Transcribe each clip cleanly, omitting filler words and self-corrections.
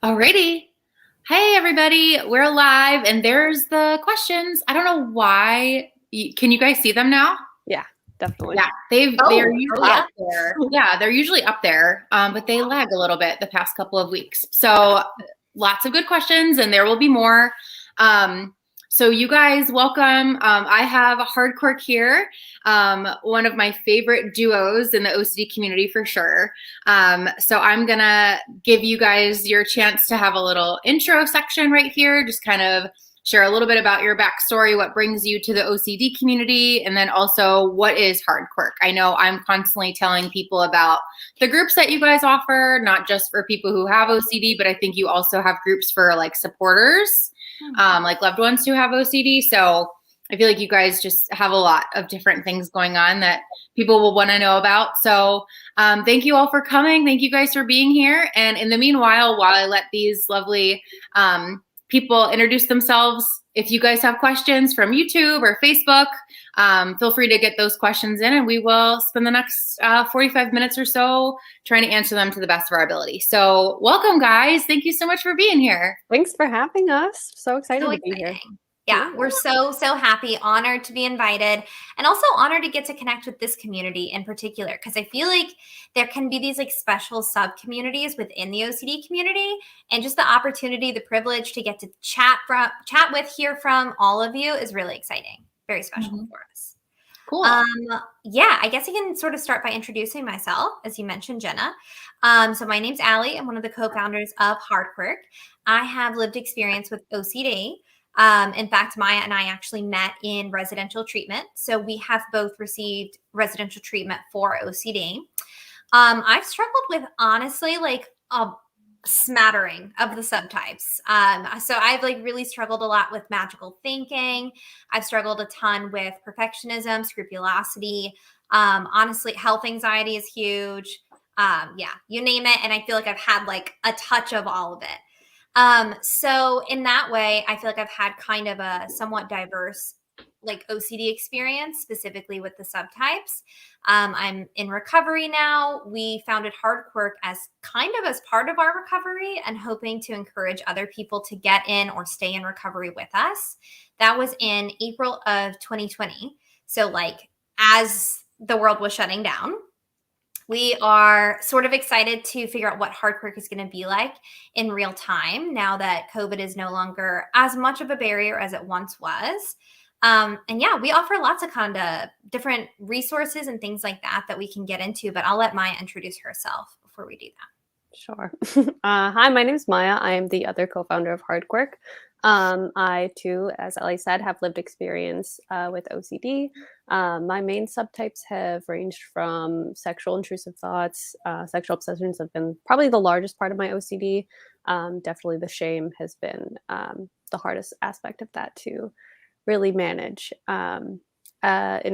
Alrighty. Hey, everybody. We're live, and there's the questions. I don't know why. Can you guys see them now? Yeah, definitely. Yeah, they're usually up there. Yeah, they're usually up there, but they lag a little bit the past couple of weeks. So lots of good questions, and there will be more. So you guys, welcome. I have Hardcore here, one of my favorite duos in the OCD community for sure. So I'm going to give you guys your chance to have a little intro section right here, just kind of share a little bit about your backstory, what brings you to the OCD community, and then also what is Hardcore. I know I'm constantly telling people about the groups that you guys offer, not just for people who have OCD, but I think you also have groups for like supporters, like loved ones who have OCD. So I feel like you guys just have a lot of different things going on that people will want to know about. So thank you all for coming. Thank you guys for being here. And in the meanwhile, while I let these lovely people introduce themselves, if you guys have questions from YouTube or Facebook, feel free to get those questions in, and we will spend the next 45 minutes or so trying to answer them to the best of our ability. So welcome, guys. Thank you so much for being here. Thanks for having us. So excited to be here. Yeah, we're so happy, honored to be invited, and also honored to get to connect with this community in particular, because I feel like there can be these like special sub-communities within the OCD community, and just the opportunity, the privilege to get to chat with, hear from all of you is really exciting. Very special for us. Cool. Yeah, I guess I can sort of start by introducing myself. As you mentioned, Jenna. So my name's Allie. I'm one of the co-founders of Hardcore. I have lived experience with OCD. In fact, Maya and I actually met in residential treatment. So we have both received residential treatment for OCD. I've struggled with, honestly, like a smattering of the subtypes. So I've like really struggled a lot with magical thinking. I've struggled a ton with perfectionism, scrupulosity. Honestly, health anxiety is huge. Yeah, you name it. And I feel like I've had like a touch of all of it. So in that way, I feel like I've had kind of a somewhat diverse like OCD experience, specifically with the subtypes. I'm in recovery now. We founded Hardcore as kind of as part of our recovery and hoping to encourage other people to get in or stay in recovery with us. That was in April of 2020. So like as the world was shutting down. We are sort of excited to figure out what Hardcore is going to be like in real time now that COVID is no longer as much of a barrier as it once was. And yeah, we offer lots of kind of different resources and things like that we can get into, but I'll let Maya introduce herself before we do that. Sure. Hi, my name is Maya. I am the other co-founder of Hardcore. I too, as Ellie said, have lived experience with OCD. My main subtypes have ranged from sexual intrusive thoughts. Sexual obsessions have been probably the largest part of my OCD. Definitely the shame has been the hardest aspect of that to really manage. In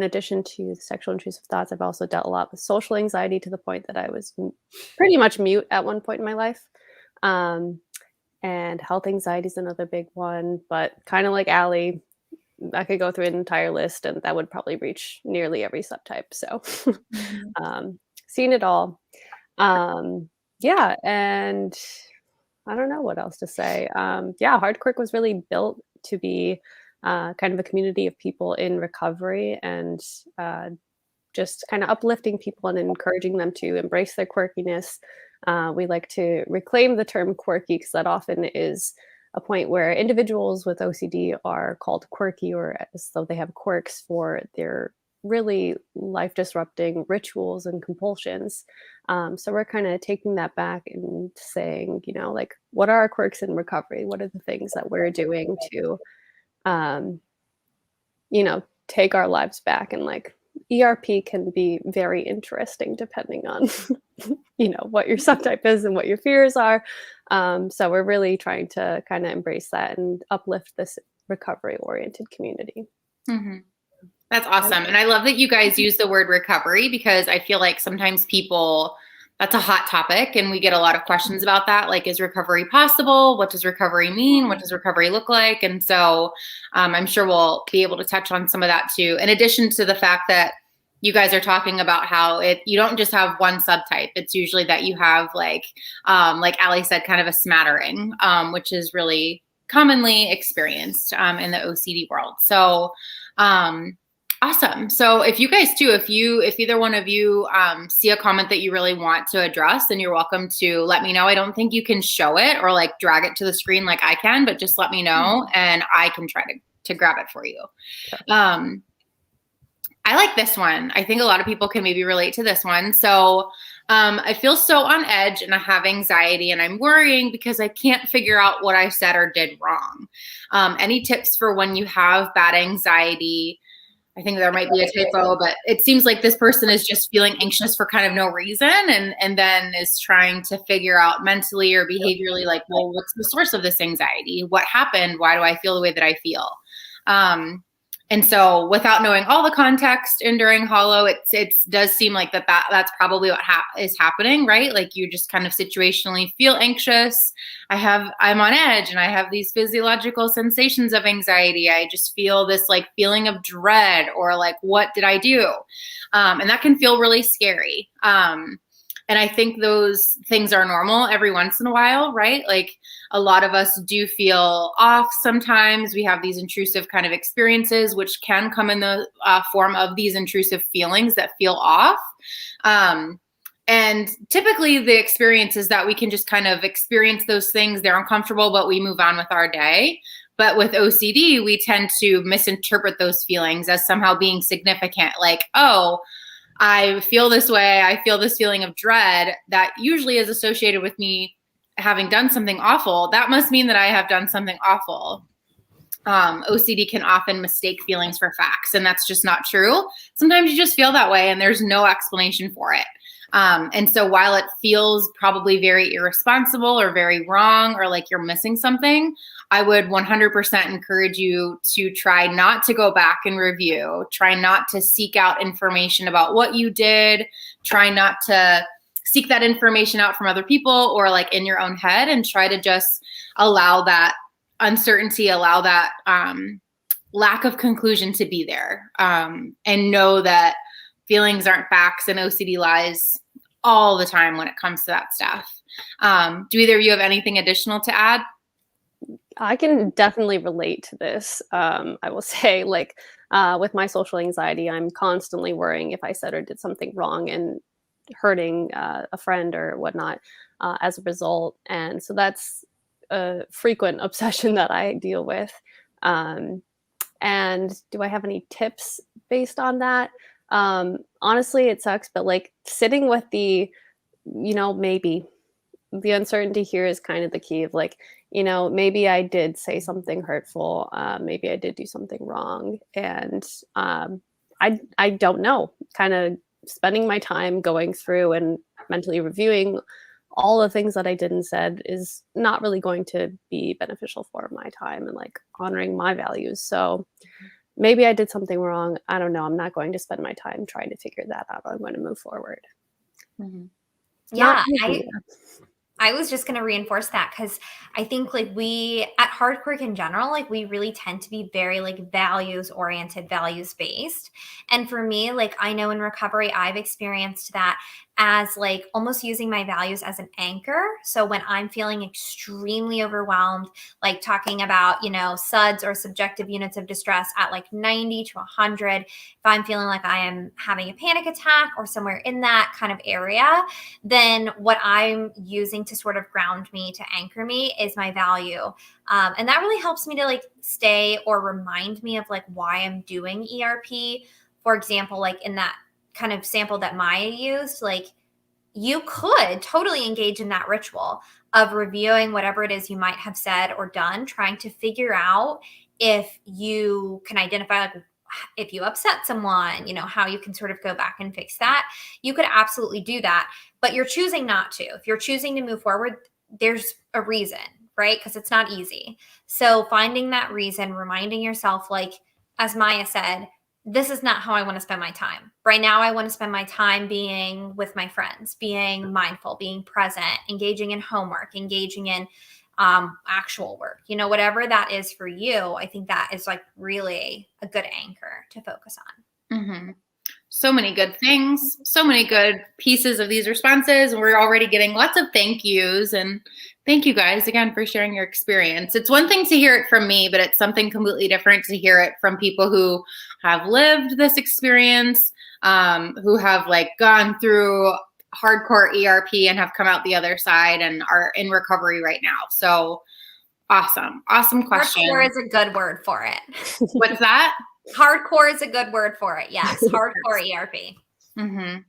addition to sexual intrusive thoughts, I've also dealt a lot with social anxiety to the point that I was pretty much mute at one point in my life. And health anxiety is another big one, but kind of like Allie, I could go through an entire list and that would probably reach nearly every subtype. So seen it all. Yeah, and I don't know what else to say. Yeah, Hardcore was really built to be kind of a community of people in recovery and just kind of uplifting people and encouraging them to embrace their quirkiness. We like to reclaim the term quirky because that often is a point where individuals with OCD are called quirky or as though they have quirks for their really life-disrupting rituals and compulsions. So we're kind of taking that back and saying, you know, like, what are our quirks in recovery? What are the things that we're doing to, you know, take our lives back? And like, ERP can be very interesting depending on, you know, what your subtype is and what your fears are. So we're really trying to kind of embrace that and uplift this recovery-oriented community. Mm-hmm. That's awesome. And I love that you guys use the word recovery because I feel like sometimes people, that's a hot topic and we get a lot of questions about that. Like, is recovery possible? What does recovery mean? What does recovery look like? And so I'm sure we'll be able to touch on some of that too. In addition to the fact that you guys are talking about how you don't just have one subtype. It's usually that you have like Ali said, kind of a smattering, which is really commonly experienced in the OCD world. So awesome. So if you guys too, if either one of you see a comment that you really want to address, then you're welcome to let me know. I don't think you can show it or like drag it to the screen like I can, but just let me know and I can try to grab it for you. I like this one. I think a lot of people can maybe relate to this one. So I feel so on edge and I have anxiety and I'm worrying because I can't figure out what I said or did wrong. Any tips for when you have bad anxiety? I think there might be a typo, but it seems like this person is just feeling anxious for kind of no reason and then is trying to figure out mentally or behaviorally like, well, what's the source of this anxiety? What happened? Why do I feel the way that I feel? And so without knowing all the context in during Hollow, it does seem like that's probably what is happening, right? Like you just kind of situationally feel anxious. I'm on edge and I have these physiological sensations of anxiety. I just feel this like feeling of dread or like, what did I do? And that can feel really scary. And I think those things are normal every once in a while, right? Like a lot of us do feel off sometimes. We have these intrusive kind of experiences, which can come in the form of these intrusive feelings that feel off. And typically the experience is that we can just kind of experience those things. They're uncomfortable, but we move on with our day. But with OCD, we tend to misinterpret those feelings as somehow being significant. Like, oh, I feel this way. I feel this feeling of dread that usually is associated with me having done something awful. That must mean that I have done something awful. OCD can often mistake feelings for facts, and that's just not true. Sometimes you just feel that way and there's no explanation for it. And so while it feels probably very irresponsible or very wrong or like you're missing something, I would 100% encourage you to try not to go back and review, try not to seek out information about what you did, try not to seek that information out from other people or like in your own head, and try to just allow that uncertainty, allow that lack of conclusion to be there, and know that feelings aren't facts and OCD lies all the time when it comes to that stuff. Do either of you have anything additional to add? I can definitely relate to this. I will say, like, with my social anxiety, I'm constantly worrying if I said or did something wrong and hurting a friend or whatnot as a result. And so that's a frequent obsession that I deal with. And do I have any tips based on that? Honestly, it sucks, but like sitting with maybe the uncertainty here is kind of the key of like, maybe I did say something hurtful. Maybe I did do something wrong. And I don't know, kind of spending my time going through and mentally reviewing all the things that I did and said is not really going to be beneficial for my time and like honoring my values. So maybe I did something wrong. I don't know. I'm not going to spend my time trying to figure that out. I'm going to move forward. Mm-hmm. Yeah, I was just going to reinforce that because I think like we at Hardquark in general, like we really tend to be very like values oriented, values based. And for me, like I know in recovery, I've experienced that as like almost using my values as an anchor. So when I'm feeling extremely overwhelmed, like talking about, SUDs or subjective units of distress at like 90 to 100, if I'm feeling like I am having a panic attack or somewhere in that kind of area, then what I'm using to sort of ground me, to anchor me is my value. And that really helps me to like stay or remind me of like why I'm doing ERP. For example, like in that kind of sample that Maia used, like you could totally engage in that ritual of reviewing whatever it is you might have said or done, trying to figure out if you can identify like if you upset someone, how you can sort of go back and fix that. You could absolutely do that, but you're choosing not to. If you're choosing to move forward, there's a reason, right? Because it's not easy. So finding that reason, reminding yourself, like, as Maia said, this is not how I want to spend my time. Right now, I want to spend my time being with my friends, being mindful, being present, engaging in homework, engaging in actual work, whatever that is for you. I think that is like really a good anchor to focus on. Mm-hmm. so many good things, so many good pieces of these responses. And we're already getting lots of thank yous. And thank you guys again for sharing your experience. It's one thing to hear it from me, but it's something completely different to hear it from people who have lived this experience, who have like gone through hardcore ERP and have come out the other side and are in recovery right now. So awesome. Awesome question. Hardcore is a good word for it. What's that? Hardcore is a good word for it. Yes. Hardcore ERP. Mm-hmm.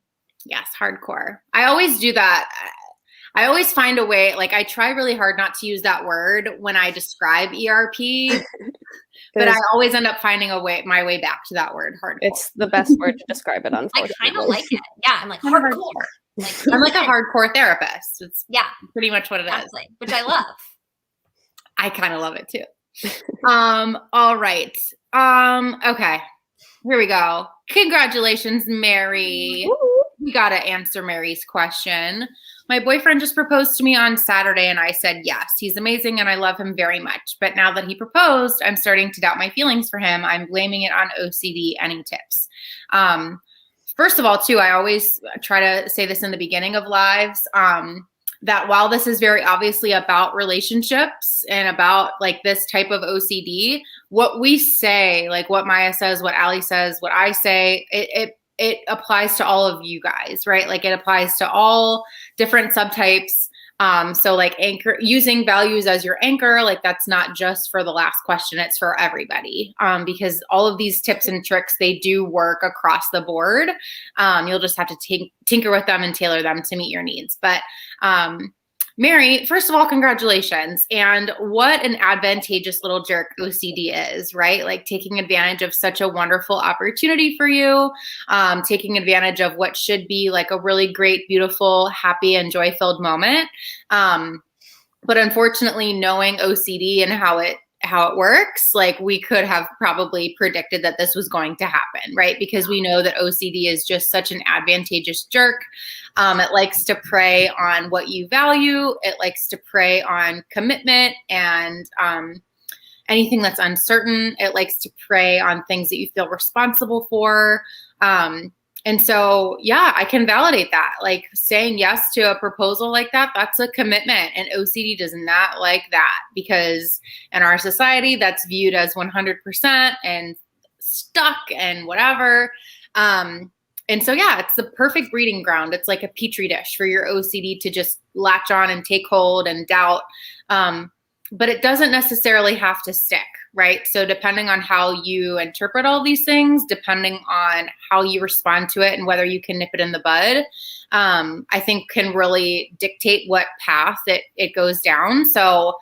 Yes. Hardcore. I always do that. I always find a way, like I try really hard not to use that word when I describe ERP, but I always end up finding my way back to that word, hardcore. It's the best word to describe it, unfortunately. I kind of like it. Yeah, I'm like hardcore. Like, I'm like a hardcore therapist. It's pretty much what it is. Which I love. I kind of love it too. All right. Okay. Here we go. Congratulations, Mary. Woo. We got to answer Mary's question. My boyfriend just proposed to me on Saturday and I said yes. He's amazing and I love him very much. But now that he proposed, I'm starting to doubt my feelings for him. I'm blaming it on OCD. Any tips? First of all, too, I always try to say this in the beginning of lives, that while this is very obviously about relationships and about like this type of OCD, what we say, like what Maia says, what Ali says, what I say, it applies to all of you guys, right? Like it applies to all different subtypes. So like using values as your anchor, like that's not just for the last question, it's for everybody. Because all of these tips and tricks, they do work across the board. You'll just have to tinker with them and tailor them to meet your needs. But Mary, first of all, congratulations. And what an advantageous little jerk OCD is, right? Like taking advantage of such a wonderful opportunity for you, taking advantage of what should be like a really great, beautiful, happy, and joy-filled moment. But unfortunately, knowing OCD and how it works, like we could have probably predicted that this was going to happen, right? Because we know that OCD is just such an advantageous jerk. It likes to prey on what you value. It likes to prey on commitment and anything that's uncertain. It likes to prey on things that you feel responsible for. And so, yeah, I can validate that. Like saying yes to a proposal like that, that's a commitment. And OCD does not like that because in our society, that's viewed as 100% and stuck and whatever. And so, yeah, it's the perfect breeding ground. It's like a petri dish for your OCD to just latch on and take hold and doubt. But it doesn't necessarily have to stick, right? So depending on how you interpret all these things, depending on how you respond to it and whether you can nip it in the bud, I think can really dictate what path it goes down. So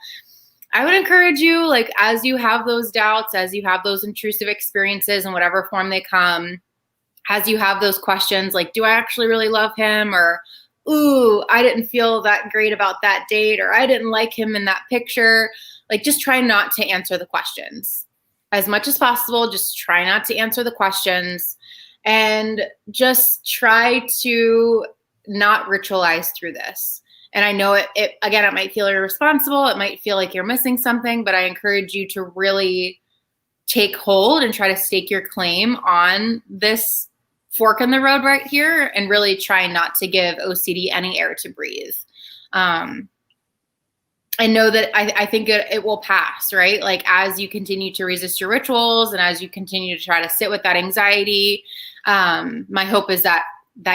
I would encourage you, like, as you have those doubts, as you have those intrusive experiences in whatever form they come, as you have those questions, like, do I actually really love him? Or, ooh, I didn't feel that great about that date, or I didn't like him in that picture. Like, just try not to answer the questions as much as possible. Just try not to answer the questions and just try to not ritualize through this. And I know it again, it might feel irresponsible. It might feel like you're missing something, but I encourage you to really take hold and try to stake your claim on this fork in the road right here and really try not to give OCD any air to breathe. I know that I think it will pass, right? Like as you continue to resist your rituals and as you continue to try to sit with that anxiety, my hope is that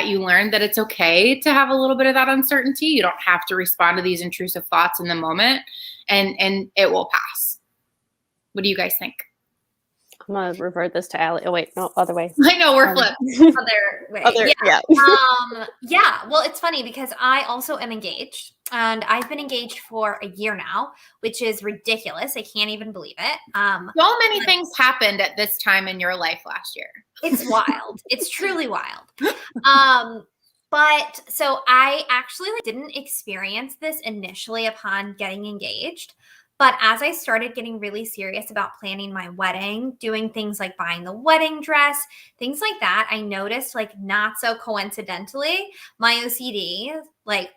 you learn that it's okay to have a little bit of that uncertainty. You don't have to respond to these intrusive thoughts in the moment, and it will pass. What do you guys think? I'm going to revert this to Allie. Oh, wait, no, other way. I know, we're flipped. Other way. Yeah. Yeah. Well, it's funny because I also am engaged and I've been engaged for a year now, which is ridiculous. I can't even believe it. So many things happened at this time in your life last year. It's wild. It's truly wild. But so I actually didn't experience this initially upon getting engaged. But as I started getting really serious about planning my wedding, doing things like buying the wedding dress, things like that, I noticed, like, not so coincidentally, my OCD, like,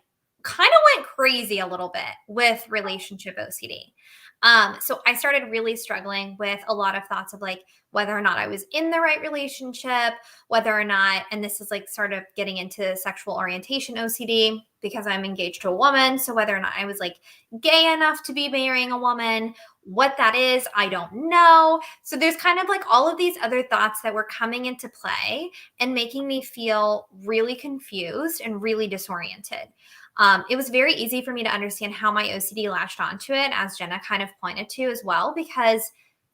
kind of went crazy a little bit with relationship OCD. So I started really struggling with a lot of thoughts of like whether or not I was in the right relationship, whether or not, and this is like sort of getting into sexual orientation OCD because I'm engaged to a woman. So whether or not I was like gay enough to be marrying a woman, what that is, I don't know. So there's kind of like all of these other thoughts that were coming into play and making me feel really confused and really disoriented. It was very easy for me to understand how my OCD latched onto it, as Jenna kind of pointed to as well, because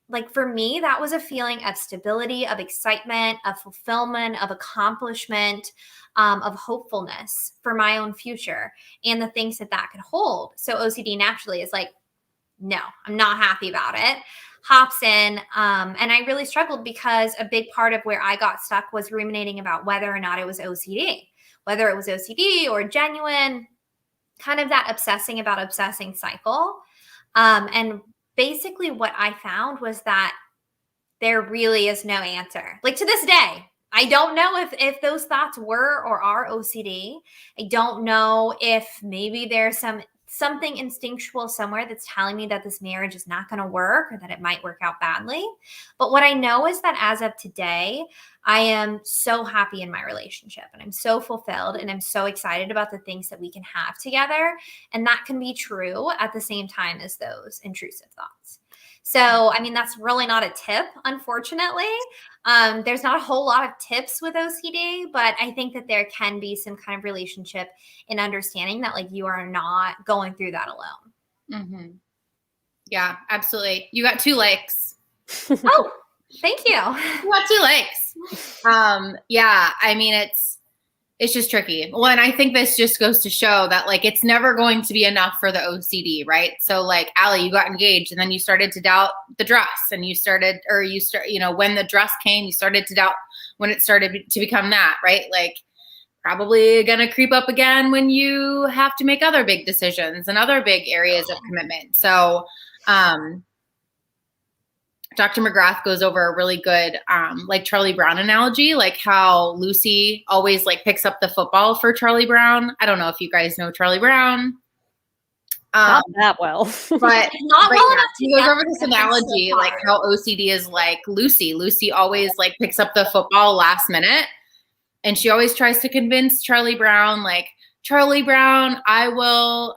like for me, that was a feeling of stability, of excitement, of fulfillment, of accomplishment, of hopefulness for my own future and the things that that could hold. So OCD naturally is like, no, I'm not happy about it. Hops in. And I really struggled because a big part of where I got stuck was ruminating about whether or not it was OCD, whether it was OCD or genuine, kind of that obsessing about obsessing cycle. And basically what I found was that there really is no answer. Like to this day, I don't know if those thoughts were or are OCD. I don't know if maybe there's something instinctual somewhere that's telling me that this marriage is not going to work or that it might work out badly. But what I know is that as of today, I am so happy in my relationship and I'm so fulfilled and I'm so excited about the things that we can have together. And that can be true at the same time as those intrusive thoughts. So, I mean, that's really not a tip, unfortunately. There's not a whole lot of tips with OCD, but I think that there can be some kind of relationship in understanding that like you are not going through that alone. Mm-hmm. Yeah, absolutely. You got 2 likes. Oh, thank you. You got 2 likes. Yeah, I mean, it's just tricky. Well, and I think this just goes to show that like it's never going to be enough for the OCD, right? So like Allie, you got engaged and then you started to doubt the dress and when the dress came, you started to doubt when it started to become that, right? Like probably gonna creep up again when you have to make other big decisions and other big areas of commitment. So Dr. McGrath goes over a really good, like Charlie Brown analogy, like how Lucy always like picks up the football for Charlie Brown. I don't know if you guys know Charlie Brown. Not that well. But not well enough to he goes over this analogy, like how OCD is like Lucy. Lucy always like picks up the football last minute. And she always tries to convince Charlie Brown, like, Charlie Brown, I will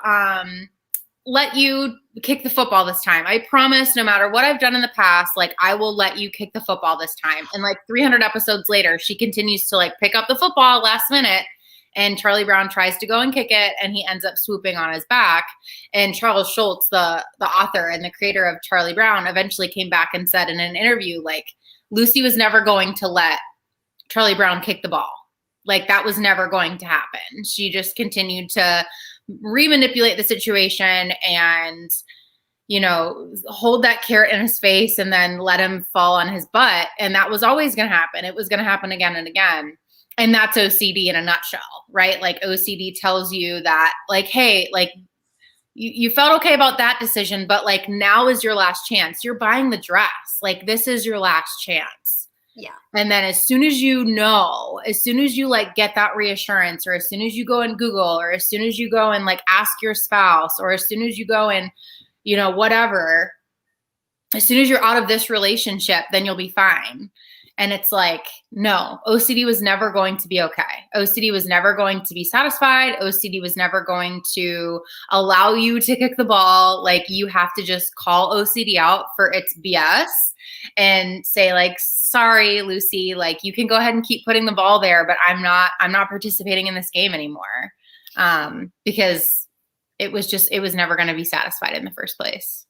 let you kick the football this time. I promise no matter what I've done in the past, like I will let you kick the football this time. And like 300 episodes later, she continues to like pick up the football last minute and Charlie Brown tries to go and kick it and he ends up swooping on his back. And Charles Schultz, the author and the creator of Charlie Brown, eventually came back and said in an interview, like Lucy was never going to let Charlie Brown kick the ball. Like that was never going to happen. She just continued to remanipulate the situation and, hold that carrot in his face and then let him fall on his butt. And that was always going to happen. It was going to happen again and again. And that's OCD in a nutshell, right? Like OCD tells you that like, hey, like you felt okay about that decision, but like now is your last chance. You're buying the dress. Like this is your last chance. Yeah. And then as soon as you like get that reassurance, or as soon as you go and Google, or as soon as you go and like ask your spouse, or as soon as you go and, whatever, as soon as you're out of this relationship, then you'll be fine. And it's like, no, OCD was never going to be okay. OCD was never going to be satisfied. OCD was never going to allow you to kick the ball. Like you have to just call OCD out for its BS and say like, sorry, Lucy, like you can go ahead and keep putting the ball there, but I'm not participating in this game anymore. Because it was never going to be satisfied in the first place.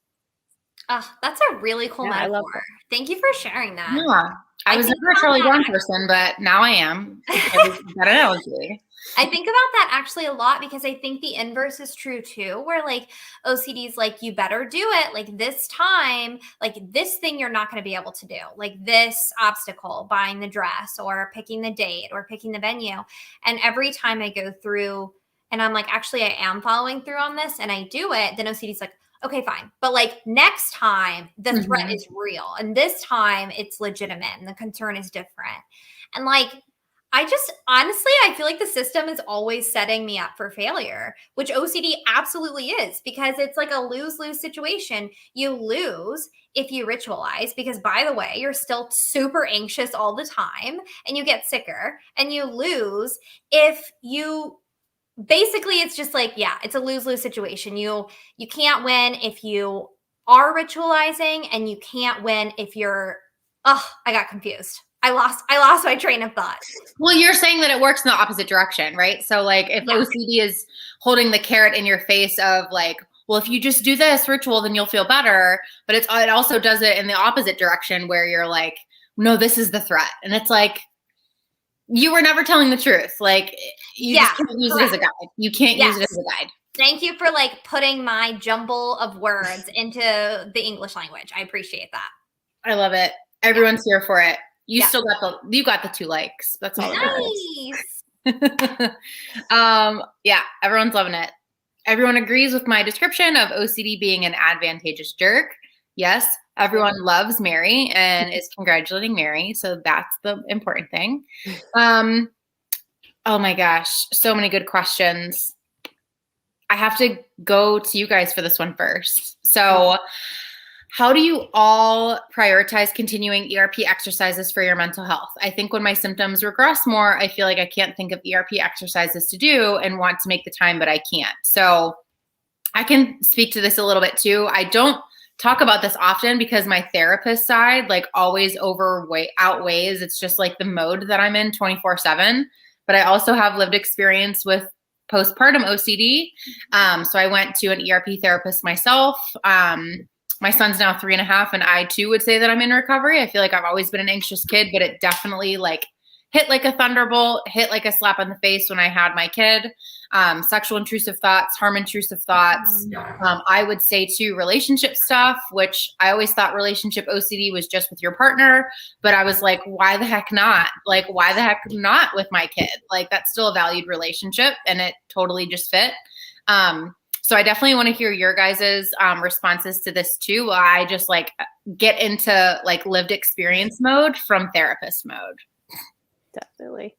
Oh, that's a really cool metaphor. Thank you for sharing that. Yeah. I was never a Charlie Brown person, but now I am. That analogy. I think about that actually a lot because I think the inverse is true too, where like OCD is like, you better do it. Like this time, like this thing you're not going to be able to do, like this obstacle, buying the dress or picking the date or picking the venue. And every time I go through and I'm like, actually, I am following through on this and I do it, then OCD is like, okay, fine. But like next time the threat is real and this time it's legitimate and the concern is different. And like, Honestly, I feel like the system is always setting me up for failure, which OCD absolutely is, because it's like a lose-lose situation. You lose if you ritualize, because by the way, you're still super anxious all the time and you get sicker, and you lose if you basically, it's just like, yeah, it's a lose-lose situation. You can't win if you are ritualizing, and you can't win if you're, oh, I got confused. I lost my train of thought. Well, you're saying that it works in the opposite direction, right? So like if OCD is holding the carrot in your face of like, well, if you just do this ritual, then you'll feel better. But it also does it in the opposite direction where you're like, no, this is the threat. And it's like, you were never telling the truth. Like you just can't use it as a guide. You can't use it as a guide. Thank you for like putting my jumble of words into the English language. I appreciate that. I love it. Everyone's here for it. You still got you got the 2 likes. That's all. Nice. Yeah, everyone's loving it. Everyone agrees with my description of OCD being an advantageous jerk. Yes, everyone loves Mary and is congratulating Mary. So that's the important thing. Oh my gosh, so many good questions. I have to go to you guys for this one first. So how do you all prioritize continuing ERP exercises for your mental health? I think when my symptoms regress more, I feel like I can't think of ERP exercises to do and want to make the time, but I can't. So I can speak to this a little bit too. I don't talk about this often because my therapist side like always outweighs. It's just like the mode that I'm in 24/7. But I also have lived experience with postpartum OCD. So I went to an ERP therapist myself. My son's now 3.5, and I too would say that I'm in recovery. I feel like I've always been an anxious kid, but it definitely like hit like a thunderbolt, hit like a slap on the face when I had my kid. Sexual intrusive thoughts, harm intrusive thoughts. I would say too, relationship stuff, which I always thought relationship OCD was just with your partner, but I was like, why the heck not? Like, why the heck not with my kid? Like that's still a valued relationship, and it totally just fit. So I definitely want to hear your guys' responses to this too. I just like get into like lived experience mode from therapist mode. Definitely.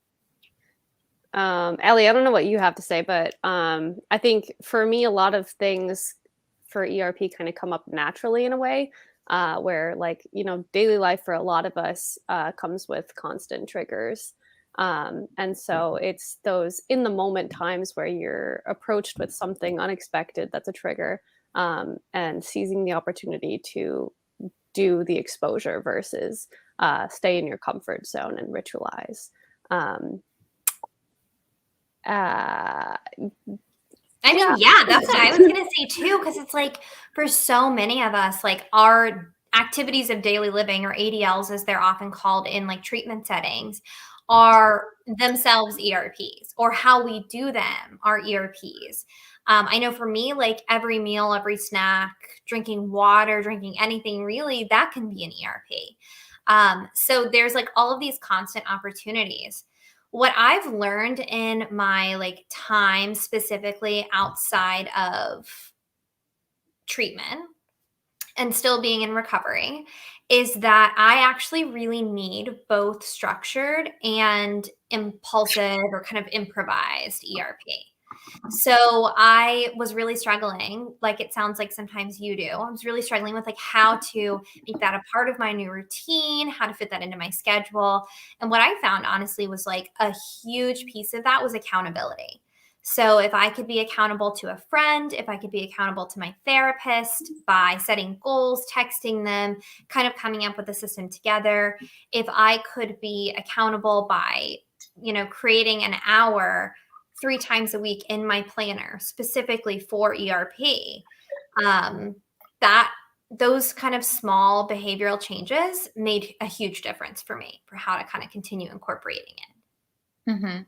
Allie, I don't know what you have to say, but I think for me, a lot of things for ERP kind of come up naturally in a way where like, you know, daily life for a lot of us comes with constant triggers. And so it's those in the moment times where you're approached with something unexpected that's a trigger, and seizing the opportunity to do the exposure versus stay in your comfort zone and ritualize. I mean, yeah, that's what I was going to say too, because it's like for so many of us, like our activities of daily living, or ADLs as they're often called in like treatment settings, are themselves ERPs, or how we do them are ERPs. I know for me, like every meal, every snack, drinking water, drinking anything really, that can be an ERP. So there's like all of these constant opportunities. What I've learned in my like time specifically outside of treatment and still being in recovery is that I actually really need both structured and impulsive or kind of improvised ERP. So I was really struggling, like it sounds like sometimes you do. I was really struggling with like how to make that a part of my new routine, how to fit that into my schedule. And what I found honestly was like a huge piece of that was accountability. So if I could be accountable to a friend, if I could be accountable to my therapist by setting goals, texting them, kind of coming up with a system together, if I could be accountable by, you know, creating an hour 3 times a week in my planner specifically for ERP, that those kind of small behavioral changes made a huge difference for me for how to kind of continue incorporating it. Mm-hmm.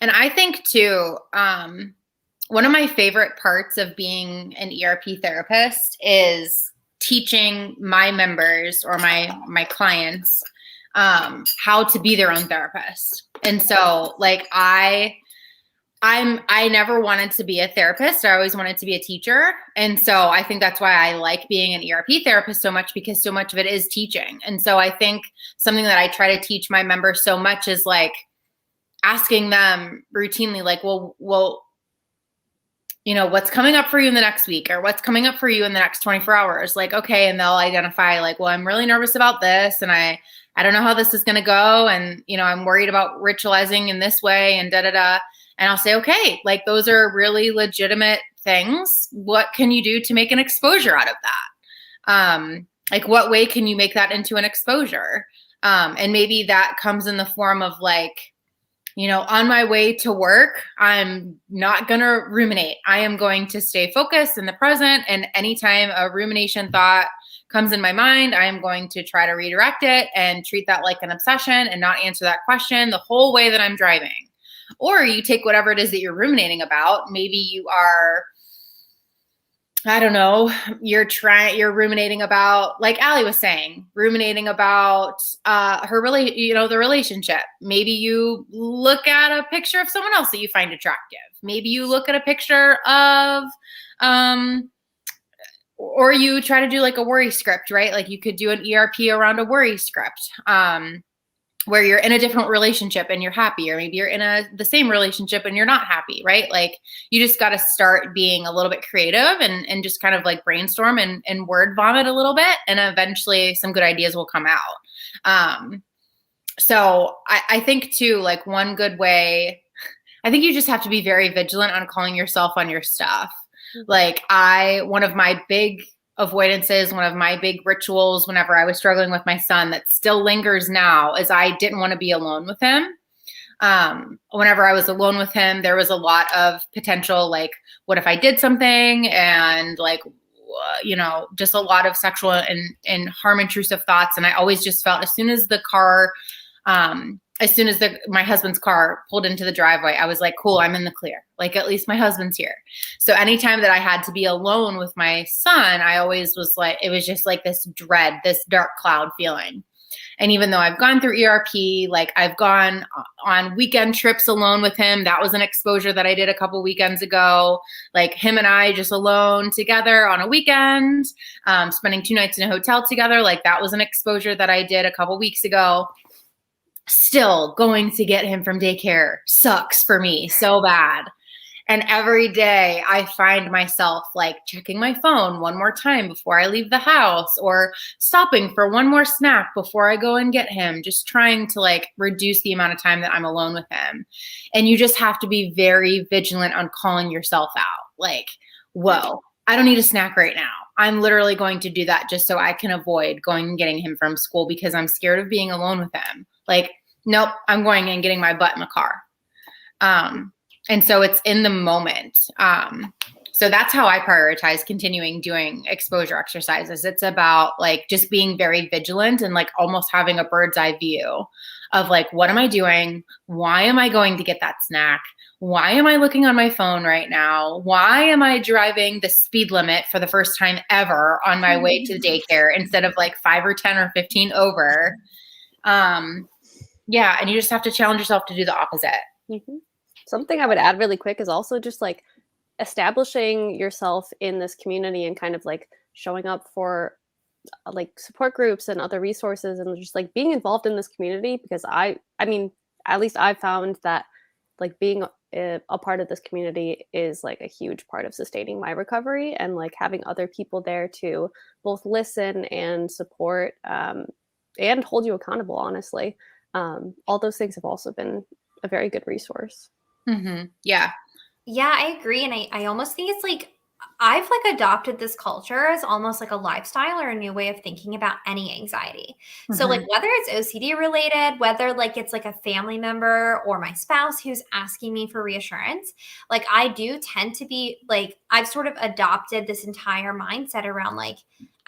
And I think too, one of my favorite parts of being an ERP therapist is teaching my members or my clients how to be their own therapist. And so like I never wanted to be a therapist. I always wanted to be a teacher. And so I think that's why I like being an ERP therapist so much, because so much of it is teaching. And so I think something that I try to teach my members so much is like, asking them routinely, like, well, what's coming up for you in the next week, or what's coming up for you in the next 24 hours? Like, okay. And they'll identify like, well, I'm really nervous about this. And I don't know how this is going to go. And, I'm worried about ritualizing in this way and da-da-da. And I'll say, okay, like those are really legitimate things. What can you do to make an exposure out of that? Like what way can you make that into an exposure? And maybe that comes in the form of like, on my way to work, I'm not going to ruminate. I am going to stay focused in the present. And anytime a rumination thought comes in my mind, I am going to try to redirect it and treat that like an obsession and not answer that question the whole way that I'm driving. Or you take whatever it is that you're ruminating about. Maybe you are, I don't know, you're ruminating about, like Allie was saying, ruminating about the relationship. Maybe you look at a picture of someone else that you find attractive. Maybe you look at a picture of, or you try to do like a worry script, right? Like you could do an ERP around a worry script. Where you're in a different relationship and you're happy, or maybe you're in the same relationship and you're not happy, right? Like you just got to start being a little bit creative and just kind of like brainstorm and word vomit a little bit, and eventually some good ideas will come out. So I think too, like one good way, I think you just have to be very vigilant on calling yourself on your stuff. Like one of my big avoidances, one of my big rituals whenever I was struggling with my son that still lingers now is I didn't want to be alone with him. Whenever I was alone with him, there was a lot of potential, like, what if I did something? And like, just a lot of sexual and harm intrusive thoughts. And I always just felt as soon as my husband's car pulled into the driveway, I was like, cool, I'm in the clear. Like, at least my husband's here. So anytime that I had to be alone with my son, I always was like, it was just like this dread, this dark cloud feeling. And even though I've gone through ERP, like I've gone on weekend trips alone with him. That was an exposure that I did a couple weekends ago. Like him and I just alone together on a weekend, spending 2 nights in a hotel together. Like that was an exposure that I did a couple weeks ago. Still going to get him from daycare sucks for me so bad. And every day I find myself like checking my phone one more time before I leave the house, or stopping for one more snack before I go and get him, just trying to like reduce the amount of time that I'm alone with him. And you just have to be very vigilant on calling yourself out. Like, whoa, I don't need a snack right now. I'm literally going to do that just so I can avoid going and getting him from school because I'm scared of being alone with him. Like, nope, I'm going and getting my butt in the car. And so it's in the moment. So that's how I prioritize continuing doing exposure exercises. It's about like just being very vigilant and like almost having a bird's eye view of like, what am I doing? Why am I going to get that snack? Why am I looking on my phone right now? Why am I driving the speed limit for the first time ever on my way to daycare instead of like 5 or 10 or 15 over? Yeah. And you just have to challenge yourself to do the opposite. Mm-hmm. Something I would add really quick is also just like establishing yourself in this community and kind of like showing up for like support groups and other resources and just like being involved in this community, because I mean, at least I found that like being a part of this community is like a huge part of sustaining my recovery, and like having other people there to both listen and support and hold you accountable, honestly. All those things have also been a very good resource. Mm-hmm. Yeah. Yeah, I agree. And I almost think it's like, I've like adopted this culture as almost like a lifestyle or a new way of thinking about any anxiety. Mm-hmm. So like whether it's OCD related, whether like it's like a family member or my spouse who's asking me for reassurance, like I do tend to be like, I've sort of adopted this entire mindset around like,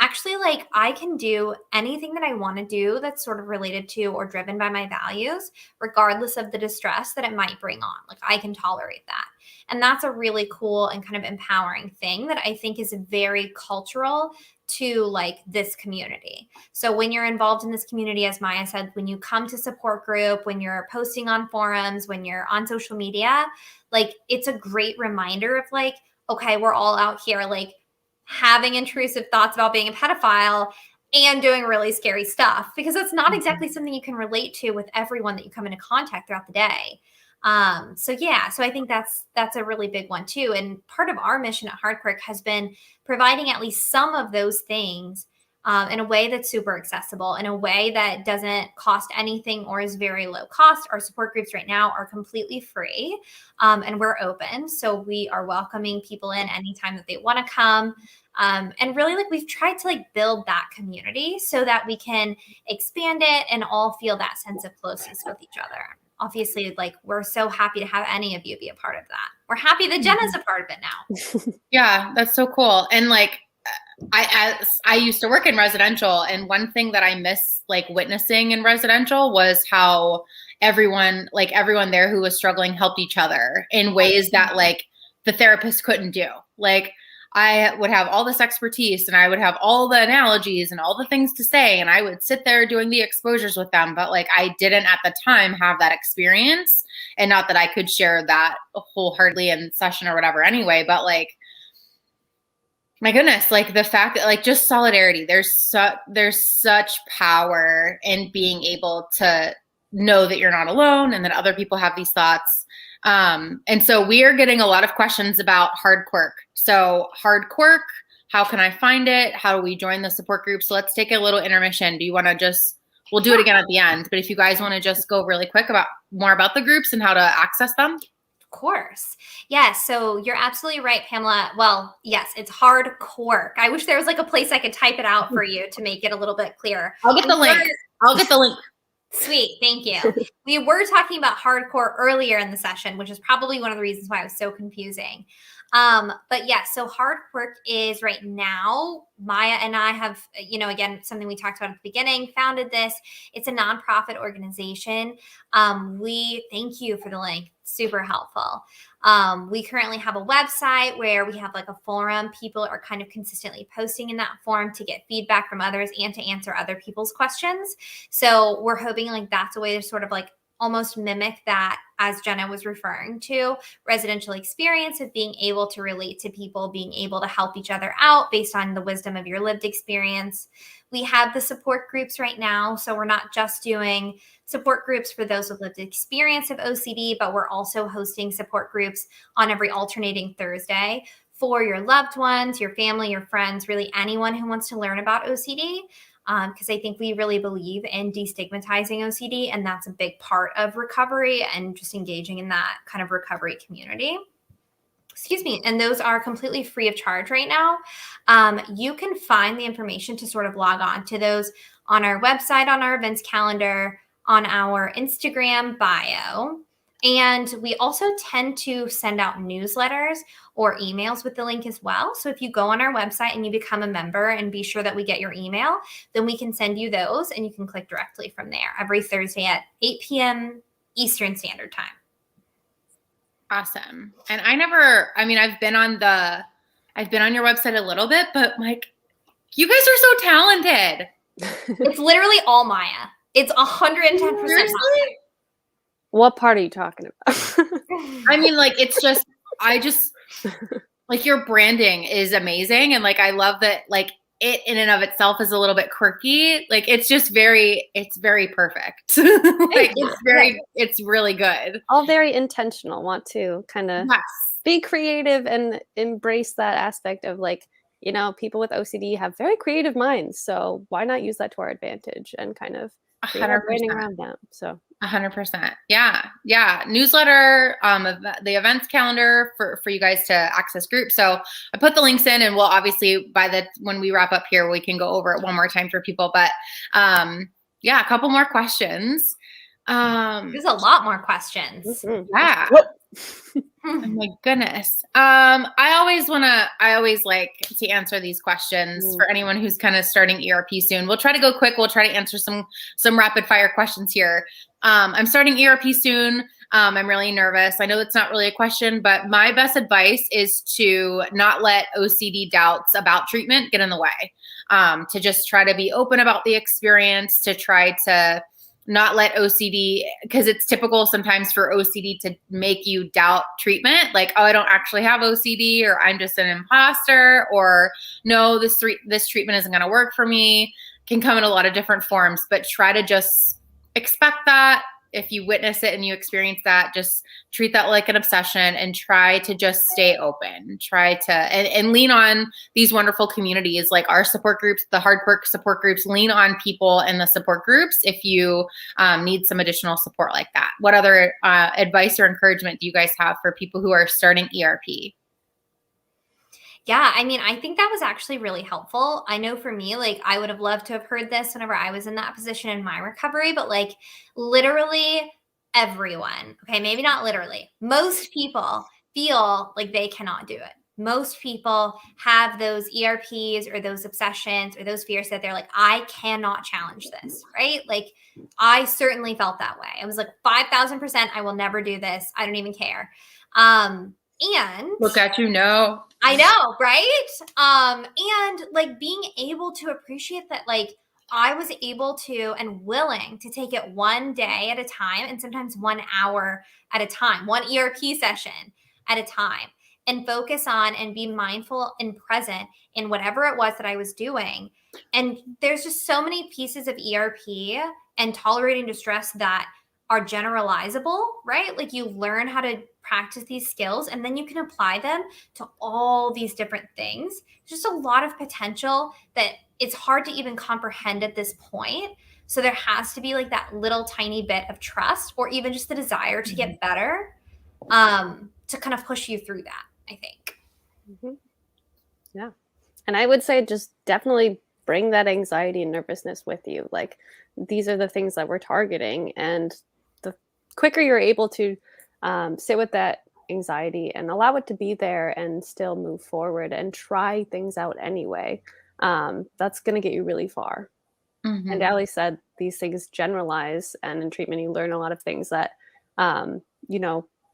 actually, like I can do anything that I want to do that's sort of related to or driven by my values, regardless of the distress that it might bring on. Like I can tolerate that. And that's a really cool and kind of empowering thing that I think is very cultural to like this community. So when you're involved in this community, as Maia said, when you come to support group, when you're posting on forums, when you're on social media, like it's a great reminder of like, okay, we're all out here like having intrusive thoughts about being a pedophile and doing really scary stuff, because it's not exactly something you can relate to with everyone that you come into contact throughout the day. So I think that's a really big one too. And part of our mission at Hardquark has been providing at least some of those things in a way that's super accessible, in a way that doesn't cost anything or is very low cost. Our support groups right now are completely free, and we're open. So we are welcoming people in anytime that they want to come. And really, like, we've tried to like build that community so that we can expand it and all feel that sense of closeness with each other. Obviously, like, we're so happy to have any of you be a part of that. We're happy that Jenna's a part of it now. Yeah, that's so cool. And like, I used to work in residential, and one thing that I miss like witnessing in residential was how everyone there who was struggling helped each other in ways that like the therapist couldn't do. Like, I would have all this expertise and I would have all the analogies and all the things to say, and I would sit there doing the exposures with them, but like I didn't at the time have that experience, and not that I could share that wholeheartedly in session or whatever anyway, but like, my goodness, like the fact that like just solidarity, there's such power in being able to know that you're not alone and that other people have these thoughts. And so we are getting a lot of questions about Hardquark. So Hardquark, how can I find it? How do we join the support group? So let's take a little intermission. Do you want to we'll do it again at the end, but if you guys want to just go really quick about more about the groups and how to access them. Of course. Yes. So you're absolutely right, Pamela. Well, yes, it's Hardquark. I wish there was like a place I could type it out for you to make it a little bit clearer. I'll get the link. Sweet. Thank you. We were talking about hardcore earlier in the session, which is probably one of the reasons why it was so confusing. But yeah, so Hardquark is right now, Maia and I have, again, something we talked about at the beginning, founded this. It's a nonprofit organization. We thank you for the link. Super helpful. We currently have a website where we have like a forum. People are kind of consistently posting in that forum to get feedback from others and to answer other people's questions. So we're hoping like that's a way to sort of like almost mimic that, as Jenna was referring to, residential experience of being able to relate to people, being able to help each other out based on the wisdom of your lived experience. We have the support groups right now. So we're not just doing support groups for those with lived experience of OCD, but we're also hosting support groups on every alternating Thursday for your loved ones, your family, your friends, really anyone who wants to learn about OCD. Because I think we really believe in destigmatizing OCD, and that's a big part of recovery and just engaging in that kind of recovery community. Excuse me. And those are completely free of charge right now. You can find the information to sort of log on to those on our website, on our events calendar, on our Instagram bio. And we also tend to send out newsletters or emails with the link as well. So if you go on our website and you become a member and be sure that we get your email, then we can send you those and you can click directly from there every Thursday at 8 p.m. Eastern Standard Time. Awesome. And I've been on your website a little bit, but like, you guys are so talented. It's literally all Maia. It's 110% Maia. What part are you talking about? I mean, like, like, your branding is amazing. And like, I love that, like, it in and of itself is a little bit quirky. Like, it's very perfect. Like, it's really good. All very intentional. Want to kind of be creative and embrace that aspect of like, people with OCD have very creative minds. So why not use that to our advantage and kind of branding around them? So 100%. Yeah. Newsletter, the events calendar for you guys to access groups. So I put the links in, and we'll obviously when we wrap up here, we can go over it one more time for people. But a couple more questions. There's a lot more questions. Mm-hmm. Yeah. Oh my goodness. I always like to answer these questions for anyone who's kind of starting ERP soon. We'll try to go quick. We'll try to answer some rapid fire questions here. I'm starting ERP soon. I'm really nervous. I know that's not really a question, but my best advice is to not let OCD doubts about treatment get in the way. To just try to be open about the experience, to try to not let OCD, because it's typical sometimes for OCD to make you doubt treatment. Like, oh, I don't actually have OCD, or I'm just an imposter, or no, this treatment isn't going to work for me. Can come in a lot of different forms, but try to just expect that, if you witness it and you experience that, just treat that like an obsession and try to just stay open. Try to, and lean on these wonderful communities like our support groups, the hard work support groups. Lean on people in the support groups if you need some additional support like that. What other advice or encouragement do you guys have for people who are starting ERP? Yeah, I mean, I think that was actually really helpful. I know for me, like, I would have loved to have heard this whenever I was in that position in my recovery, but like, literally everyone, okay, maybe not literally, most people feel like they cannot do it. Most people have those ERPs or those obsessions or those fears that they're like, I cannot challenge this, right? Like, I certainly felt that way. I was like, 5,000%, I will never do this. I don't even care. And look at you, no. I know, right? And like being able to appreciate that, like I was able to and willing to take it one day at a time and sometimes 1 hour at a time, one ERP session at a time, and focus on and be mindful and present in whatever it was that I was doing. And there's just so many pieces of ERP and tolerating distress that are generalizable, right? Like you learn how to practice these skills and then you can apply them to all these different things. There's just a lot of potential that it's hard to even comprehend at this point. So there has to be like that little tiny bit of trust or even just the desire to get better to kind of push you through that, I think. Mm-hmm. Yeah. And I would say just definitely bring that anxiety and nervousness with you. Like these are the things that we're targeting. And the quicker you're able to sit with that anxiety and allow it to be there and still move forward and try things out anyway, that's going to get you really far. Mm-hmm. And Ali said these things generalize, and in treatment you learn a lot of things that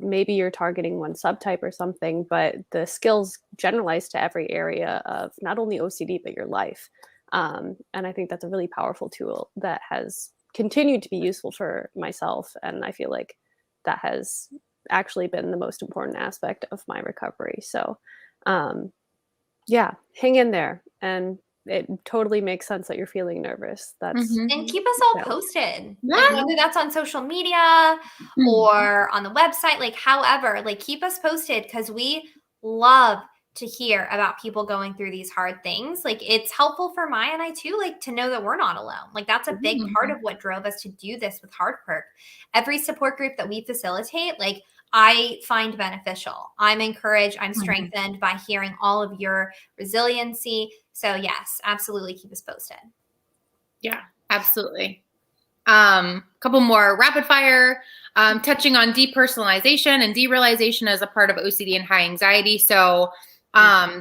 maybe you're targeting one subtype or something, but the skills generalize to every area of not only OCD but your life. And I think that's a really powerful tool that has continued to be useful for myself, and I feel like that has actually been the most important aspect of my recovery. So hang in there. And it totally makes sense that you're feeling nervous. That's and keep us all posted. Yeah. Like whether that's on social media or on the website, like however, like keep us posted because we love to hear about people going through these hard things. Like it's helpful for Maia and I too, like to know that we're not alone. Like that's a big part of what drove us to do this with Hard Work. Every support group that we facilitate, like I find beneficial. I'm encouraged, I'm strengthened by hearing all of your resiliency. So yes, absolutely keep us posted. Yeah, absolutely. Couple more rapid fire, touching on depersonalization and derealization as a part of OCD and high anxiety. So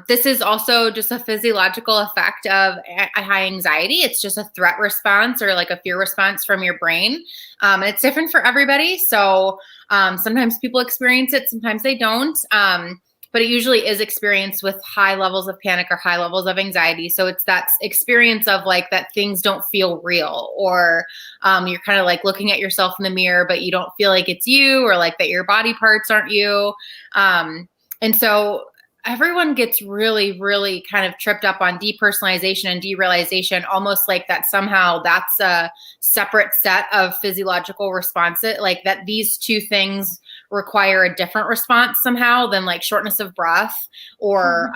this is also just a physiological effect of high anxiety. It's just a threat response or like a fear response from your brain. And it's different for everybody. So sometimes people experience it, sometimes they don't. But it usually is experienced with high levels of panic or high levels of anxiety. So it's that experience of like that things don't feel real, or you're kind of like looking at yourself in the mirror, but you don't feel like it's you, or like that your body parts aren't you. And so everyone gets really, really kind of tripped up on depersonalization and derealization, almost like that somehow that's a separate set of physiological responses, like that these two things require a different response somehow than like shortness of breath or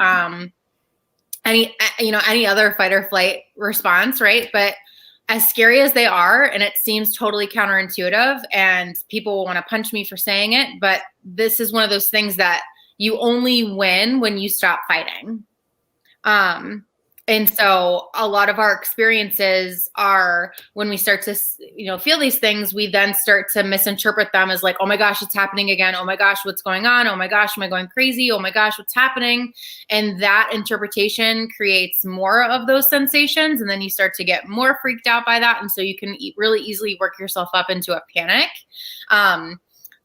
any other fight or flight response, right? But as scary as they are, and it seems totally counterintuitive, and people will want to punch me for saying it, but this is one of those things that you only win when you stop fighting. And so a lot of our experiences are when we start to, feel these things, we then start to misinterpret them as like, oh my gosh, it's happening again. Oh my gosh, what's going on? Oh my gosh, am I going crazy? Oh my gosh, what's happening? And that interpretation creates more of those sensations. And then you start to get more freaked out by that. And so you can really easily work yourself up into a panic.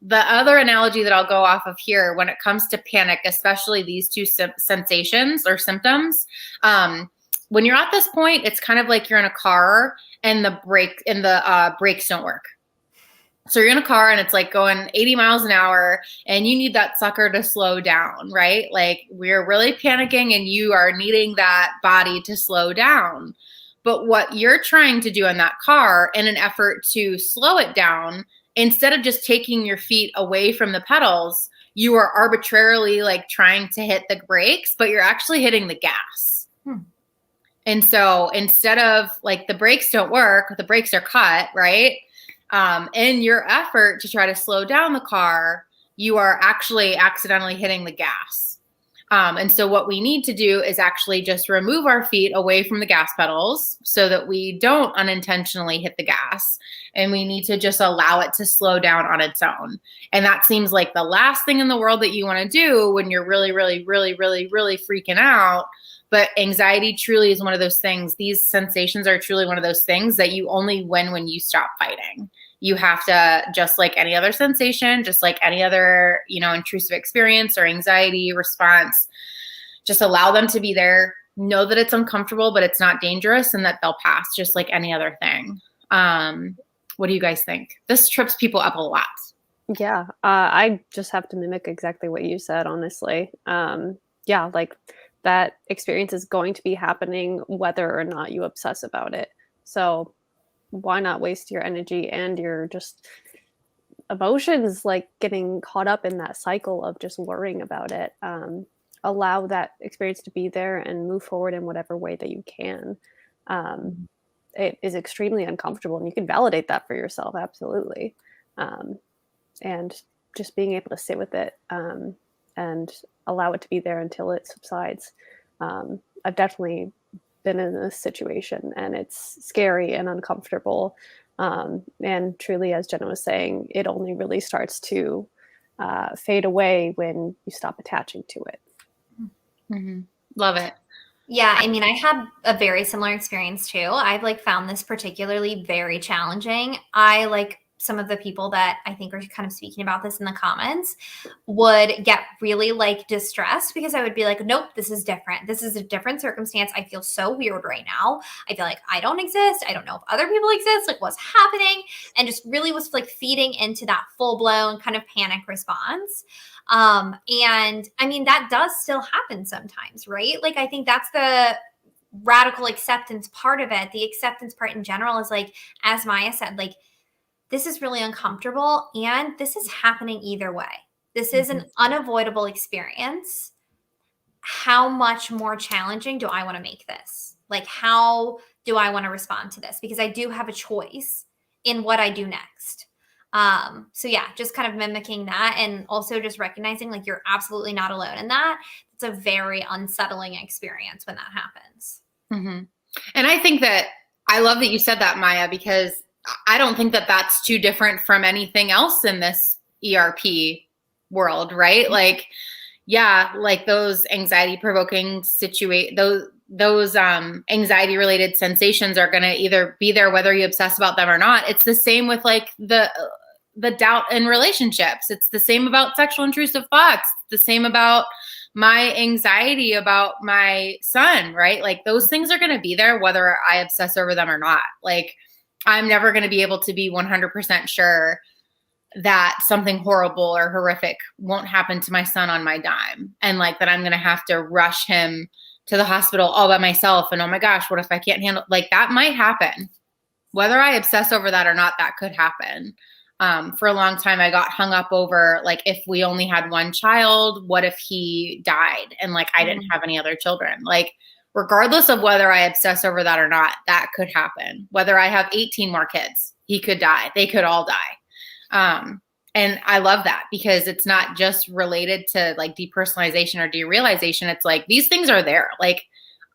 The other analogy that I'll go off of here when it comes to panic, especially these two sensations or symptoms, when you're at this point, it's kind of like you're in a car and the brakes don't work. So you're in a car and it's like going 80 miles an hour and you need that sucker to slow down, right? Like we're really panicking and you are needing that body to slow down. But what you're trying to do in that car in an effort to slow it down instead of just taking your feet away from the pedals, you are arbitrarily like trying to hit the brakes, but you're actually hitting the gas. And so instead of like the brakes don't work, the brakes are cut, right? In your effort to try to slow down the car, you are actually accidentally hitting the gas. And so what we need to do is actually just remove our feet away from the gas pedals so that we don't unintentionally hit the gas. And we need to just allow it to slow down on its own. And that seems like the last thing in the world that you want to do when you're really, really, really, really, really freaking out. But anxiety truly is one of those things. These sensations are truly one of those things that you only win when you stop fighting. You have to, just like any other sensation, just like any other, intrusive experience or anxiety response, just allow them to be there. Know that it's uncomfortable, but it's not dangerous and that they'll pass just like any other thing. What do you guys think? This trips people up a lot. Yeah, I just have to mimic exactly what you said, honestly. Yeah, like that experience is going to be happening whether or not you obsess about it. So why not waste your energy and your just emotions like getting caught up in that cycle of just worrying about it? Allow that experience to be there and move forward in whatever way that you can. It is extremely uncomfortable, and you can validate that for yourself, absolutely. And just being able to sit with it and allow it to be there until it subsides. I've definitely been in this situation, and it's scary and uncomfortable. And truly, as Jenna was saying, it only really starts to fade away when you stop attaching to it. Love it. Yeah, I mean, I had a very similar experience too. I've like found this particularly very challenging. I like some of the people that I think are kind of speaking about this in the comments would get really like distressed because I would be like, nope, this is different. This is a different circumstance. I feel so weird right now. I feel like I don't exist. I don't know if other people exist. Like what's happening? And just really was like feeding into that full blown kind of panic response. And I mean, that does still happen sometimes, right? Like, I think that's the radical acceptance part of it. The acceptance part in general is like, as Maia said, like, this is really uncomfortable and this is happening either way. This is an unavoidable experience. How much more challenging do I want to make this? Like, how do I want to respond to this? Because I do have a choice in what I do next. So yeah, just kind of mimicking that and also just recognizing like you're absolutely not alone in that. It's a very unsettling experience when that happens. And I think that I love that you said that, Maia, because I don't think that that's too different from anything else in this ERP world, right? Like, yeah, like those anxiety provoking those anxiety related sensations are going to either be there whether you obsess about them or not. It's the same with like the doubt in relationships. It's the same about sexual intrusive thoughts. It's the same about my anxiety about my son, right? Like those things are going to be there whether I obsess over them or not. Like I'm never going to be able to be 100% sure that something horrible or horrific won't happen to my son on my dime. And like that I'm going to have to rush him to the hospital all by myself. And oh my gosh, what if I can't handle, like that might happen. Whether I obsess over that or not, that could happen. For a long time, I got hung up over like, if we only had one child, what if he died? And like, I didn't have any other children. Like, regardless of whether I obsess over that or not, that could happen. Whether I have 18 more kids, he could die. They could all die. And I love that because it's not just related to like depersonalization or derealization. It's like, these things are there. Like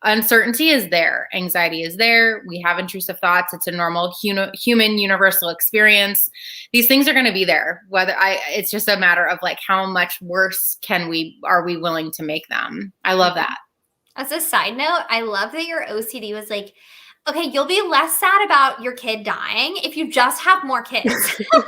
uncertainty is there. Anxiety is there. We have intrusive thoughts. It's a normal human universal experience. These things are going to be there. It's just a matter of like, how much worse are we willing to make them? I love that. As a side note, I love that your OCD was like, okay, you'll be less sad about your kid dying if you just have more kids. Your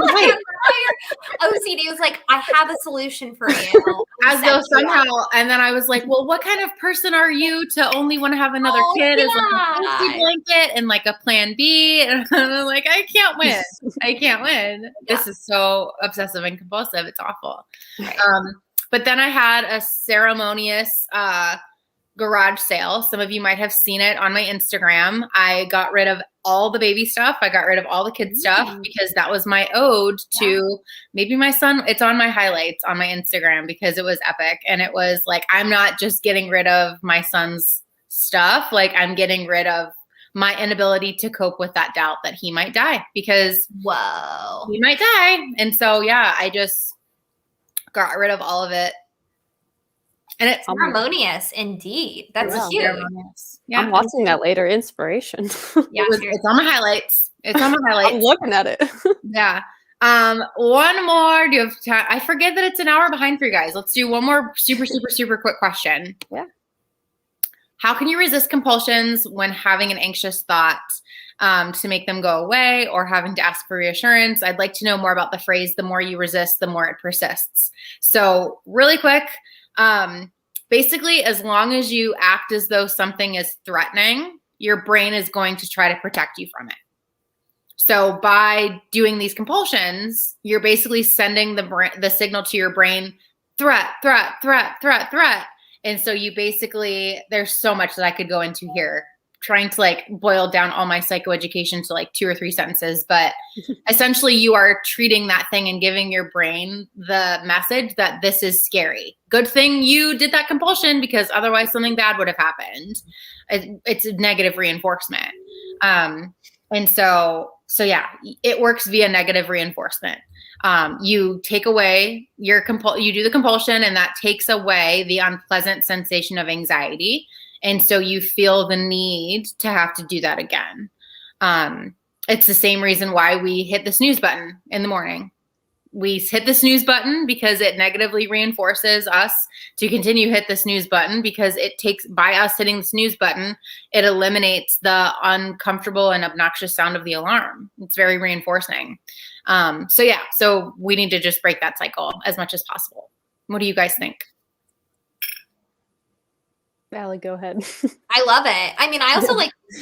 OCD was like, I have a solution for you. As though somehow, and then I was like, well, what kind of person are you to only want to have another kid as like a safety blanket and like a plan B? And I'm like, I can't win. I can't win. Yeah. This is so obsessive and compulsive. It's awful. Right. But then I had a ceremonious, garage sale. Some of you might have seen it on my Instagram. I got rid of all the baby stuff. I got rid of all the kids stuff because that was my ode to maybe my son. It's on my highlights on my Instagram because it was epic. And it was like, I'm not just getting rid of my son's stuff. Like, I'm getting rid of my inability to cope with that doubt that he might die because he might die. And so, yeah, I just got rid of all of it. And it's harmonious indeed. That's cute. Yeah. I'm watching that later. Inspiration. Yeah, it's on my highlights. It's on my highlights. I'm looking at it. Yeah. One more. Do you have time? I forget that it's an hour behind for you guys. Let's do one more super quick question. Yeah. How can you resist compulsions when having an anxious thought to make them go away or having to ask for reassurance? I'd like to know more about the phrase, the more you resist, the more it persists. So really quick, basically, as long as you act as though something is threatening, your brain is going to try to protect you from it. So by doing these compulsions, you're basically sending the signal to your brain, threat. And so you basically, there's so much that I could go into here, trying to like boil down all my psychoeducation to like 2 or 3 sentences. But essentially you are treating that thing and giving your brain the message that this is scary. Good thing you did that compulsion because otherwise something bad would have happened. It's a negative reinforcement. And so yeah, it works via negative reinforcement. You take away you do the compulsion and that takes away the unpleasant sensation of anxiety. And so you feel the need to have to do that again. It's the same reason why we hit the snooze button in the morning. We hit the snooze button because it negatively reinforces us to continue hit the snooze button because by us hitting the snooze button, it eliminates the uncomfortable and obnoxious sound of the alarm. It's very reinforcing. So we need to just break that cycle as much as possible. What do you guys think? Allie, go ahead. I love it. I mean, I also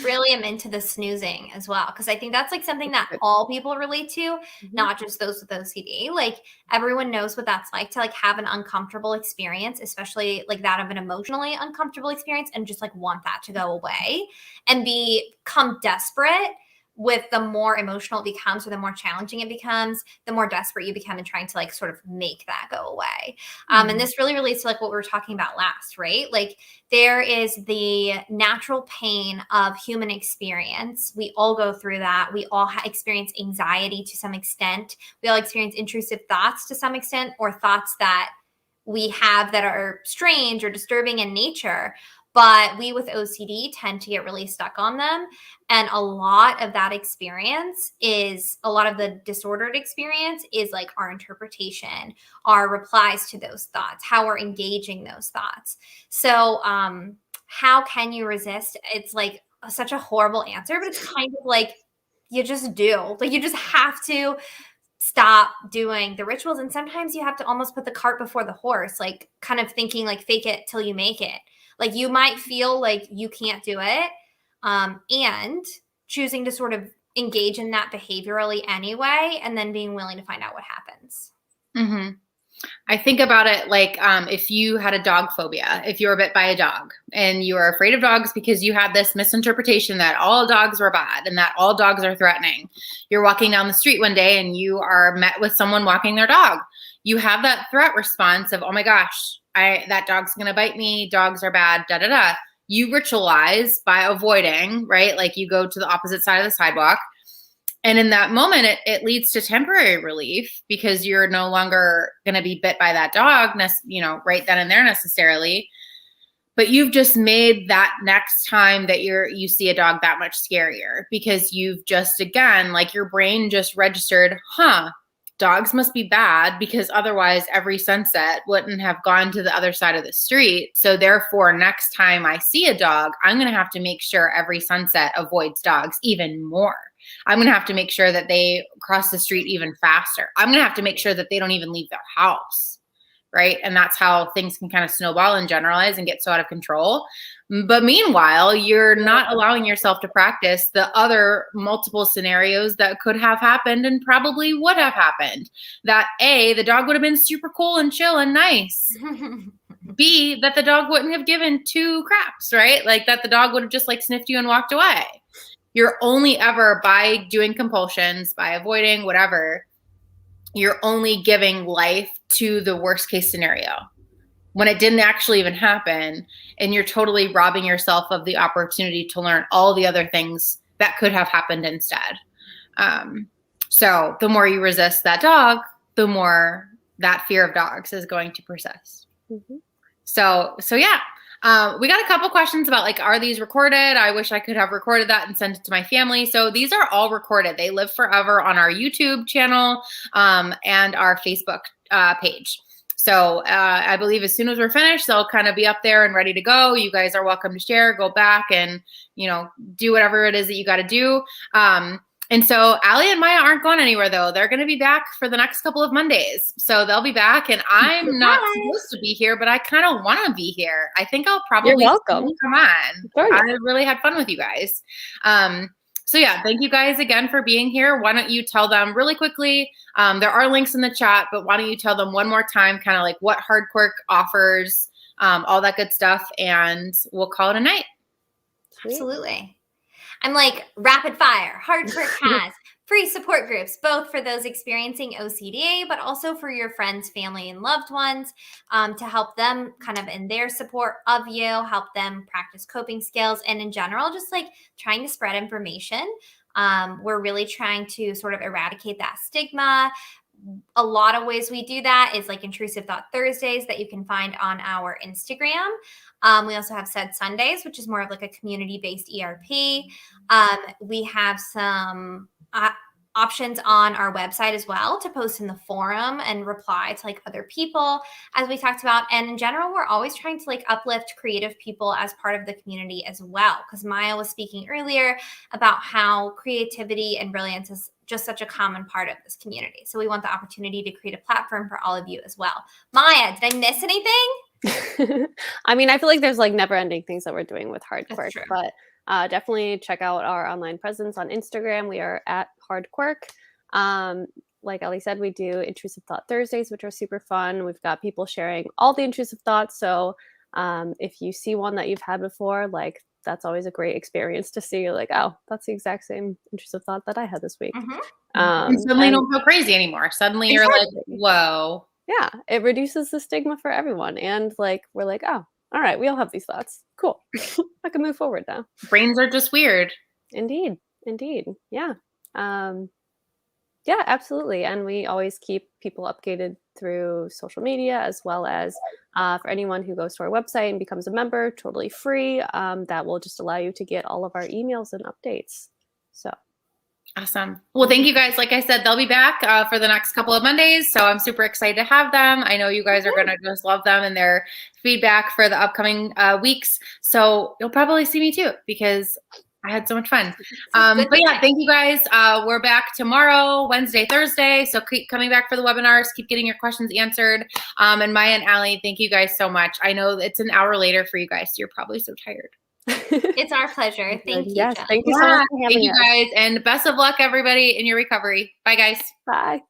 really am into the snoozing as well, because I think that's like something that all people relate to, not just those with OCD. Like everyone knows what that's like to like have an uncomfortable experience, especially like that of an emotionally uncomfortable experience, and just like want that to go away and become desperate. With the more emotional it becomes or the more challenging it becomes, the more desperate you become in trying to like sort of make that go away. And this really relates to like what we were talking about last, right? Like there is the natural pain of human experience. We all go through that. We all experience anxiety to some extent. We all experience intrusive thoughts to some extent, or thoughts that we have that are strange or disturbing in nature. But we with OCD tend to get really stuck on them. And a lot of that experience a lot of the disordered experience is like our interpretation, our replies to those thoughts, how we're engaging those thoughts. So how can you resist? It's like such a horrible answer, but it's kind of like you just do. Like you just have to stop doing the rituals. And sometimes you have to almost put the cart before the horse, like kind of thinking like fake it till you make it. Like you might feel like you can't do it, and choosing to sort of engage in that behaviorally anyway, and then being willing to find out what happens. Mm-hmm. I think about it like if you had a dog phobia, if you were bit by a dog and you are afraid of dogs because you had this misinterpretation that all dogs were bad and that all dogs are threatening. You're walking down the street one day and you are met with someone walking their dog. You have that threat response of, oh my gosh, that dog's going to bite me. Dogs are bad, da, da, da. You ritualize by avoiding, right? Like you go to the opposite side of the sidewalk. And in that moment, it leads to temporary relief because you're no longer going to be bit by that dog, right then and there necessarily. But you've just made that next time that you see a dog that much scarier because you've just, again, like your brain just registered, dogs must be bad because otherwise every sunset wouldn't have gone to the other side of the street. So therefore, next time I see a dog, I'm going to have to make sure every sunset avoids dogs even more. I'm going to have to make sure that they cross the street even faster. I'm going to have to make sure that they don't even leave their house, right? And that's how things can kind of snowball and generalize and get so out of control. But meanwhile, you're not allowing yourself to practice the other multiple scenarios that could have happened and probably would have happened. That the dog would have been super cool and chill and nice. B, that the dog wouldn't have given two craps, right? Like that the dog would have just like sniffed you and walked away. You're only ever, by doing compulsions, by avoiding whatever, you're only giving life to the worst case scenario when it didn't actually even happen. And you're totally robbing yourself of the opportunity to learn all the other things that could have happened instead. So the more you resist that dog, the more that fear of dogs is going to persist. Mm-hmm. So yeah. We got a couple questions about like, are these recorded? I wish I could have recorded that and sent it to my family. So these are all recorded. They live forever on our YouTube channel and our Facebook page. So I believe as soon as we're finished, they'll kind of be up there and ready to go. You guys are welcome to share, go back and, do whatever it is that you got to do. And so Allie and Maya aren't going anywhere though. They're going to be back for the next couple of Mondays. So they'll be back and I'm not supposed to be here, but I kind of want to be here. I think I'll probably You're welcome. come on. Sure. I really had fun with you guys. So yeah, thank you guys again for being here. Why don't you tell them really quickly, there are links in the chat, but why don't you tell them one more time, kind of like what Hardquark offers, all that good stuff, and we'll call it a night. Absolutely. I'm like rapid fire. Hardquark has free support groups, both for those experiencing OCD, but also for your friends, family, and loved ones, to help them kind of in their support of you, help them practice coping skills, and in general, just like trying to spread information. We're really trying to sort of eradicate that stigma. A lot of ways we do that is like Intrusive Thought Thursdays that you can find on our Instagram. We also have Said Sundays, which is more of like a community-based ERP. We have some options on our website as well to post in the forum and reply to like other people, as we talked about. And in general, we're always trying to like uplift creative people as part of the community as well. Because Maya was speaking earlier about how creativity and brilliance is just such a common part of this community. So we want the opportunity to create a platform for all of you as well. Maya, did I miss anything? I mean, I feel like there's like never ending things that we're doing with Hardquark, but definitely check out our online presence on Instagram. We are at Hardquark. Like Ellie said, we do Intrusive Thought Thursdays, which are super fun. We've got people sharing all the intrusive thoughts. So if you see one that you've had before, like that's always a great experience to see. You're like, oh, that's the exact same intrusive thought that I had this week. Mm-hmm. And suddenly you don't feel crazy anymore. Suddenly you're like, whoa. Yeah, it reduces the stigma for everyone. And like, we're like, oh, all right, we all have these thoughts. Cool. I can move forward now. Brains are just weird. Indeed. Yeah. Yeah, absolutely. And we always keep people updated through social media, as well as for anyone who goes to our website and becomes a member, totally free. That will just allow you to get all of our emails and updates. So. Awesome. Well, thank you guys. Like I said, they'll be back for the next couple of Mondays. So I'm super excited to have them. I know you guys are going to just love them and their feedback for the upcoming weeks. So you'll probably see me too, because I had so much fun. But yeah, thank you guys. We're back tomorrow, Wednesday, Thursday. So keep coming back for the webinars. Keep getting your questions answered. And Maya and Allie, thank you guys so much. I know it's an hour later for you guys. So you're probably so tired. It's our pleasure. Thank you. Yes, Jenna. thank you so much for having us. Thank you guys. And best of luck, everybody, in your recovery. Bye, guys. Bye.